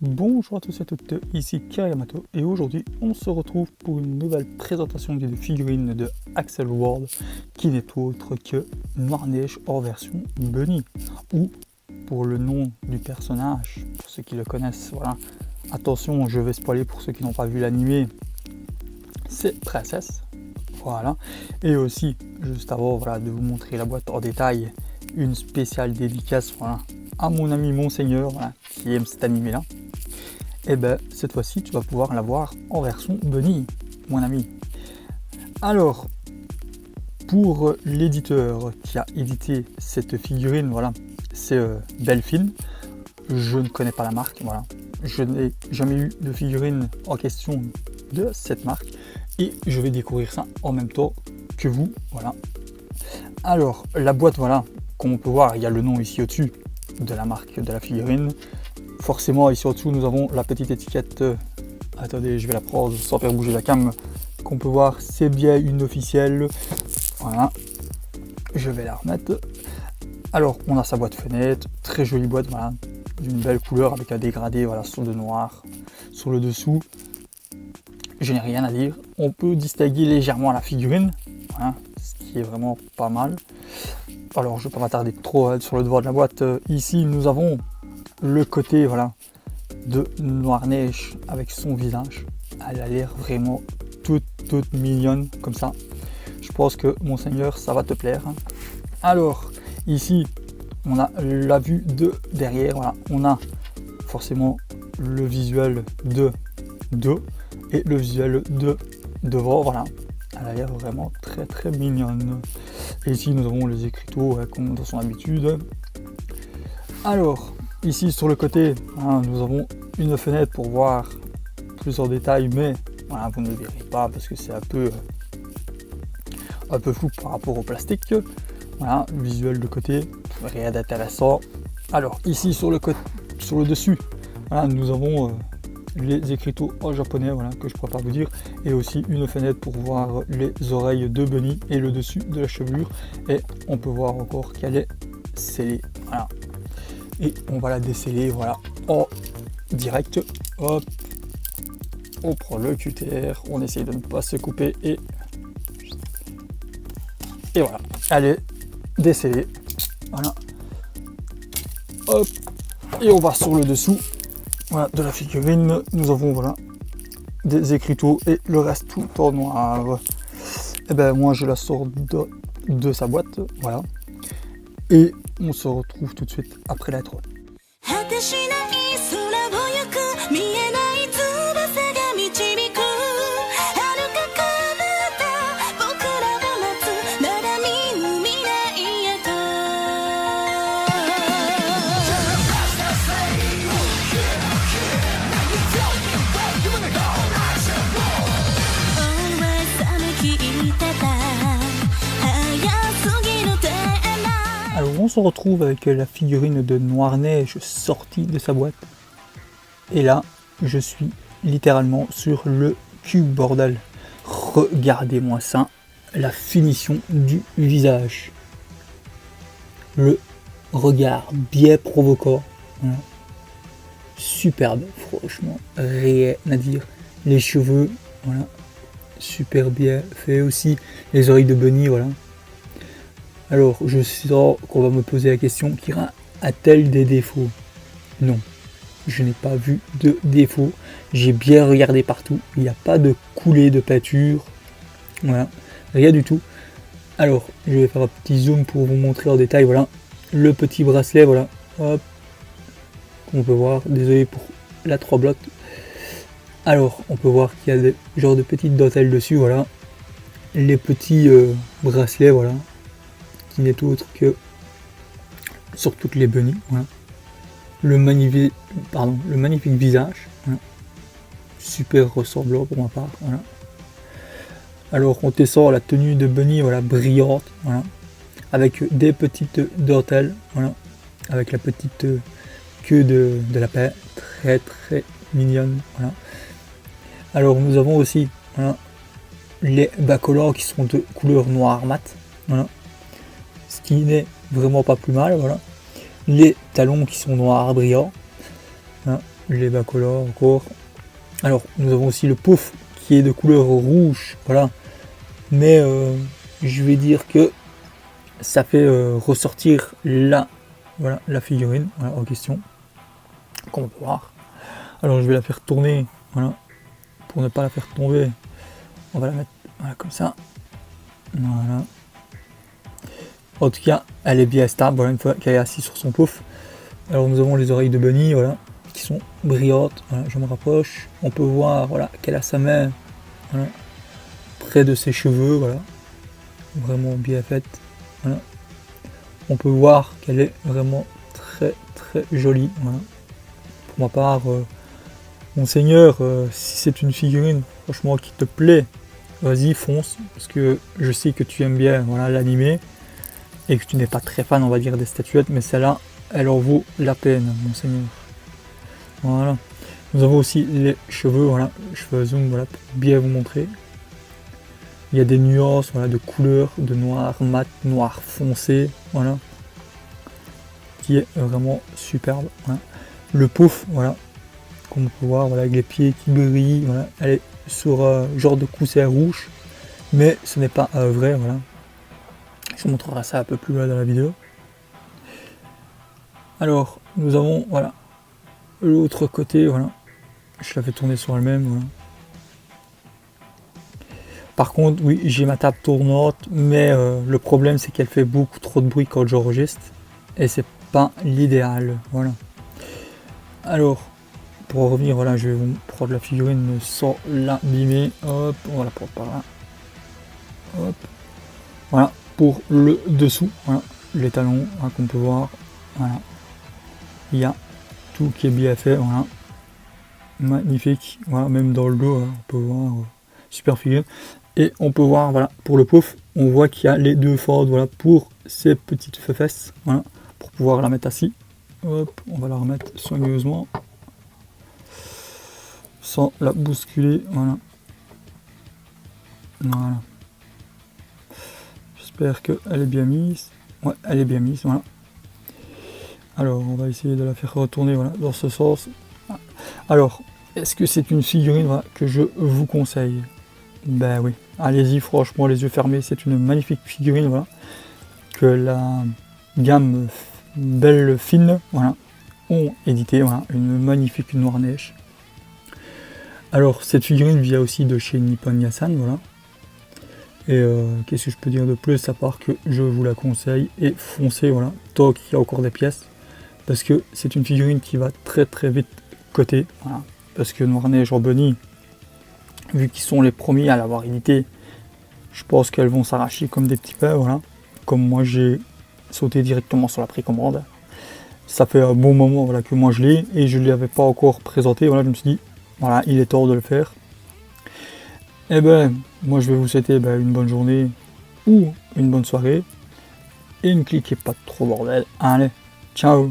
Bonjour à tous et à toutes, ici Kariamato et aujourd'hui on se retrouve pour une nouvelle présentation de figurines de Axel World qui n'est autre que Noir-Neige en version Bunny, ou pour le nom du personnage, pour ceux qui le connaissent, voilà. Attention, je vais spoiler pour ceux qui n'ont pas vu l'animé, c'est Princesse, voilà. Et aussi, juste avant voilà, de vous montrer la boîte en détail, une spéciale dédicace voilà, à mon ami Monseigneur voilà, qui aime cet animé là. Et ben cette fois-ci tu vas pouvoir l'avoir en version Bunny, mon ami. Alors, pour l'éditeur qui a édité cette figurine, voilà, c'est Delphine. Je ne connais pas la marque, voilà. Je n'ai jamais eu de figurine en question de cette marque et je vais découvrir ça en même temps que vous, voilà. Alors, la boîte, voilà, comme on peut voir, il y a le nom ici au-dessus de la marque de la figurine. Forcément, ici en dessous, nous avons la petite étiquette. Attendez, je vais la prendre sans faire bouger la cam. Qu'on peut voir, c'est bien une officielle. Voilà. Je vais la remettre. Alors, on a sa boîte fenêtre. Très jolie boîte, voilà. D'une belle couleur avec un dégradé, voilà, sur de noir. Sur le dessous. Je n'ai rien à dire. On peut distinguer légèrement la figurine. Voilà. Ce qui est vraiment pas mal. Alors, je ne vais pas m'attarder trop sur le devant de la boîte. Ici, nous avons le côté voilà de Noir-Neige avec son visage. Elle a l'air vraiment toute mignonne comme ça. Je pense que Monseigneur, ça va te plaire. Alors ici on a la vue de derrière, voilà. On a forcément le visuel de dos et le visuel de devant, voilà. Elle a l'air vraiment très mignonne. Et ici nous avons les écriteaux comme dans son habitude. Alors ici sur le côté, hein, nous avons une fenêtre pour voir plus en détail, mais voilà, vous ne le verrez pas parce que c'est un peu flou par rapport au plastique. Voilà, le visuel de côté, rien d'intéressant. Alors ici sur le dessus, voilà, nous avons les écriteaux en japonais, voilà, que je ne pourrais pas vous dire, et aussi une fenêtre pour voir les oreilles de Bunny et le dessus de la chevelure, et on peut voir encore qu'elle est scellée. Voilà. Et on va la déceler voilà en direct. Hop, on prend le cutter, on essaye de ne pas se couper et voilà, elle est décellée. Voilà. Hop, et on va sur le dessous voilà, de la figurine. Nous avons voilà des écriteaux et le reste tout en noir. Et ben moi je la sors de sa boîte, voilà. Et on se retrouve tout de suite après l'intro. Alors on se retrouve avec la figurine de Noir-Neige sortie de sa boîte. Et là, je suis littéralement sur le cul, bordel. Regardez-moi ça, la finition du visage. Le regard bien provoquant. Voilà. Superbe, franchement, rien à dire. Les cheveux, voilà, super bien fait aussi. Les oreilles de Bunny, voilà. Alors, je sens qu'on va me poser la question, Kira, a-t-elle des défauts? Non, je n'ai pas vu de défauts. J'ai bien regardé partout. Il n'y a pas de coulée de peinture. Voilà, rien du tout. Alors, je vais faire un petit zoom pour vous montrer en détail. Voilà, le petit bracelet, voilà. Hop, on peut voir. Désolé pour la 3 blocs. Alors, on peut voir qu'il y a des genres de petites dentelles dessus. Voilà, les petits bracelets, voilà. Qui n'est autre que sur toutes les bunnies, voilà. Le magnifique visage, voilà. Super ressemblant pour ma part, voilà. Alors on descend la tenue de Bunny, voilà, brillante, voilà, avec des petites dentelles, voilà, avec la petite queue de lapin, très mignonne, voilà. Alors nous avons aussi voilà, les bas-collants qui sont de couleur noire mat, voilà. Ce qui n'est vraiment pas plus mal, voilà. Les talons qui sont noirs brillants, hein. les Bacolores encore. Alors nous avons aussi le Pouf qui est de couleur rouge, voilà. Mais je vais dire que ça fait ressortir la figurine voilà, en question, qu'on peut voir. Alors je vais la faire tourner, voilà, pour ne pas la faire tomber. On va la mettre voilà, comme ça. Voilà. En tout cas, elle est bien stable, voilà, une fois qu'elle est assise sur son pouf. Alors nous avons les oreilles de Bunny, voilà, qui sont brillantes. Voilà, je me rapproche. On peut voir voilà, qu'elle a sa main voilà, près de ses cheveux, voilà, vraiment bien faite. Voilà. On peut voir qu'elle est vraiment très très jolie. Voilà. Pour ma part, Monseigneur, si c'est une figurine franchement qui te plaît, vas-y fonce, parce que je sais que tu aimes bien voilà, l'animé et que tu n'es pas très fan on va dire des statuettes, mais celle-là elle en vaut la peine Monseigneur. Voilà. Nous avons aussi les cheveux, voilà, je fais un zoom voilà, pour bien vous montrer. Il y a des nuances voilà, de couleurs, de noir mat, noir foncé, voilà, qui est vraiment superbe. Voilà. Le pouf, voilà, comme on peut voir, voilà, avec les pieds qui brillent, voilà, elle est sur genre de coussin rouge, mais ce n'est pas vrai, voilà. Je vous montrerai ça un peu plus loin dans la vidéo. Alors, nous avons, voilà, l'autre côté, voilà, je la fais tourner sur elle-même, voilà. Par contre, oui, j'ai ma table tournante, mais le problème c'est qu'elle fait beaucoup trop de bruit quand j'enregistre, et c'est pas l'idéal, voilà. Alors, pour revenir, voilà, je vais vous prendre la figurine sans l'abîmer, hop, on va la prendre par là, hop, voilà, pour le dessous, voilà, les talons, hein, qu'on peut voir, voilà, il y a tout qui est bien fait, voilà, magnifique, voilà, même dans le dos, hein, on peut voir, super figurine. Et on peut voir, voilà, pour le pouf, on voit qu'il y a les deux fentes, voilà, pour ces petites fesses, voilà, pour pouvoir la mettre assis. Hop, on va la remettre soigneusement, sans la bousculer, voilà. Voilà. J'espère qu'elle est bien mise. Ouais, elle est bien mise, voilà. Alors, on va essayer de la faire retourner, voilà, dans ce sens. Alors, est-ce que c'est une figurine voilà, que je vous conseille? Ben oui, allez-y franchement les yeux fermés, c'est une magnifique figurine voilà, que la gamme Belle Fine voilà, ont édité, voilà, une magnifique Noir-Neige. Alors cette figurine vient aussi de chez Nippon Yasan, voilà. Et qu'est-ce que je peux dire de plus à part que je vous la conseille et foncez voilà, tant qu'il y a encore des pièces. Parce que c'est une figurine qui va très très vite coter, voilà. Parce que Noir-Neige en Bunny, vu qu'ils sont les premiers à l'avoir édité, je pense qu'elles vont s'arracher comme des petits pains, voilà. Comme moi j'ai sauté directement sur la précommande. Ça fait un bon moment voilà, que moi je l'ai et je ne l'avais pas encore présenté, voilà, je me suis dit, voilà, il est temps de le faire. Et ben, moi je vais vous souhaiter une bonne journée ou une bonne soirée et ne cliquez pas trop bordel. Allez, ciao!